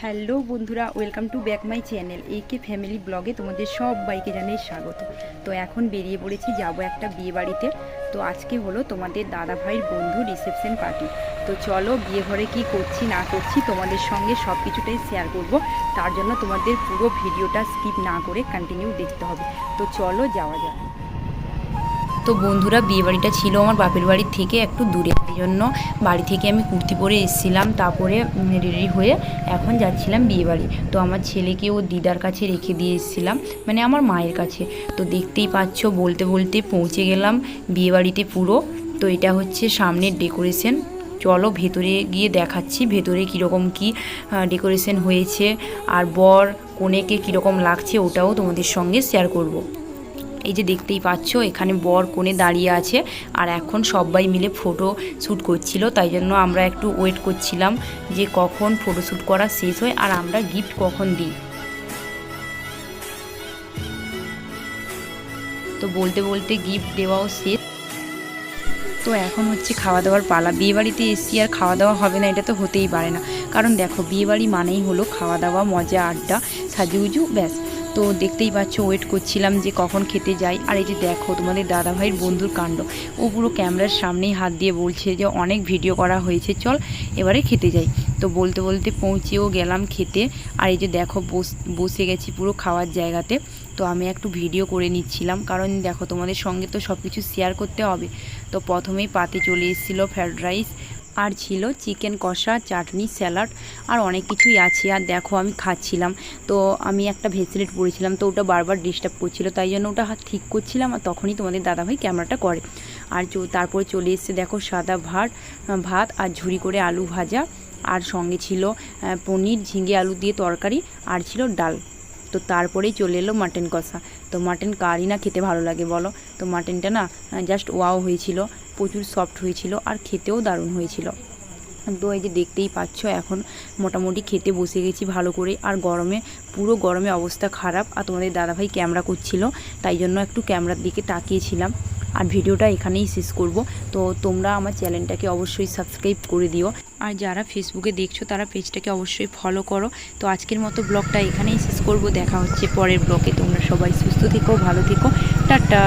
Hello বন্ধুরা, welcome to back my channel একে family ব্লগে তোমাদের সবাইকে জানাই স্বাগত। তো এখন বেরিয়ে পড়েছি, যাব একটা বিয়ে বাড়িতে। তো আজকে হলো তোমাদের দাদা ভাইয়ের বন্ধু রিসেপশন পার্টি। তো চলো বিয়ে ঘরে কী করছি না করছি তোমাদের সঙ্গে সব কিছুটাই শেয়ার করব। তার জন্য তোমাদের পুরো ভিডিওটা স্কিপ না করে কন্টিনিউ দেখতে হবে। তো চলো যাওয়া যাক। তো বন্ধুরা, বিয়েবাড়িটা ছিল আমার বাপের বাড়ির থেকে একটু দূরে, এই জন্য বাড়ি থেকে আমি কুর্তি পরে এসেছিলাম, তারপরে রেডি হয়ে এখন যাচ্ছিলাম বিয়েবাড়ি। তো আমার ছেলেকে ও দিদার কাছে রেখে দিয়ে এসেছিলাম, মানে আমার মায়ের কাছে। তো দেখতেই পাচ্ছ, বলতে বলতে পৌঁছে গেলাম বিয়েবাড়িতে পুরো। তো এটা হচ্ছে সামনের ডেকোরেশন। চলো ভেতরে গিয়ে দেখাচ্ছি ভেতরে কীরকম কী ডেকোরেশন হয়েছে, আর বর কনেকে কীরকম লাগছে ওটাও তোমাদের সঙ্গে শেয়ার করব। এই যে দেখতেই পাচ্ছ, এখানে বর কনে দাঁড়িয়ে আছে, আর এখন সবাই মিলে ফটো শ্যুট করছিল। তাই জন্য আমরা একটু ওয়েট করছিলাম যে কখন ফটো শ্যুট করা শেষ হয় আর আমরা গিফট কখন দিই। তো বলতে বলতে গিফট দেওয়াও শেষ। তো এখন হচ্ছে খাওয়া দাওয়ার পালা। বিয়েবাড়িতে এসছি আর খাওয়া দাওয়া হবে না, এটা তো হতেই পারে না। কারণ দেখো, বিয়েবাড়ি মানেই হলো খাওয়া দাওয়া, মজা, আড্ডা, সাজুগুজু, ব্যাস। তো দেখতেই পাচ্ছ, ওয়েট করছিলাম যে কখন খেতে যাই। আর এই যে দেখো তোমাদের দাদাভাইয়ের বন্ধুর কাণ্ড, ও পুরো ক্যামেরার সামনেই হাত দিয়ে বলছে যে অনেক ভিডিও করা হয়েছে, চল এবারে খেতে যাই। তো বলতে বলতে পৌঁছেও গেলাম খেতে। আর এই যে দেখো বসে গেছি পুরো খাওয়ার জায়গাতে। তো আমি একটু ভিডিও করে নিচ্ছিলাম, কারণ দেখো তোমাদের সঙ্গে তো সব কিছু শেয়ার করতে হবে। তো প্রথমেই পাতে চলে এসেছিলো ফ্রায়েড রাইস, আর ছিল চিকেন কষা, চাটনি, স্যালাড, আর অনেক কিছুই আছে। আর দেখো আমি খাচ্ছিলাম। তো আমি একটা ভেসলেট পরেছিলাম, তো ওটা বারবার ডিস্টার্ব করছিল, তাই জন্য ওটা ঠিক করছিলাম। আর তখনই তোমাদের দাদাভাই ক্যামেরাটা করে। আর তারপরে চলে এসছে দেখো সাদা ভাত আর ঝুরি করে আলু ভাজা, আর সঙ্গে ছিল পনির, ঝিঙে আলু দিয়ে তরকারি, আর ছিল ডাল। তো তারপরেই চলে এলো মাটন কষা। তো মাটন কারই না খেতে ভালো লাগে বলো। তো মাটনটা না জাস্ট ওয়াও হয়েছিল, প্রচুর সফট হয়েছিল, আর খেতেও দারুণ হয়েছিল। তো এই যে দেখতেই পাচ্ছ, এখন মোটামুটি খেতে বসে গেছি ভালো করে। আর পুরো গরমে অবস্থা খারাপ, আর তোমাদের দাদাভাই ক্যামেরা করছিল, তাই জন্য একটু ক্যামেরার দিকে তাকিয়েছিলাম। আর ভিডিওটা এখানেই শেষ করব। তো তোমরা আমার চ্যানেলটাকে অবশ্যই সাবস্ক্রাইব করে দিও, আর যারা ফেসবুকে দেখছো তারা পেজটাকে অবশ্যই ফলো করো। তো আজকের মতো ব্লগটা এখানেই শেষ করব। দেখা হচ্ছে পরের ব্লগে। তোমরা সবাই সুস্থ থেকো, ভালো থেকো, টাটা।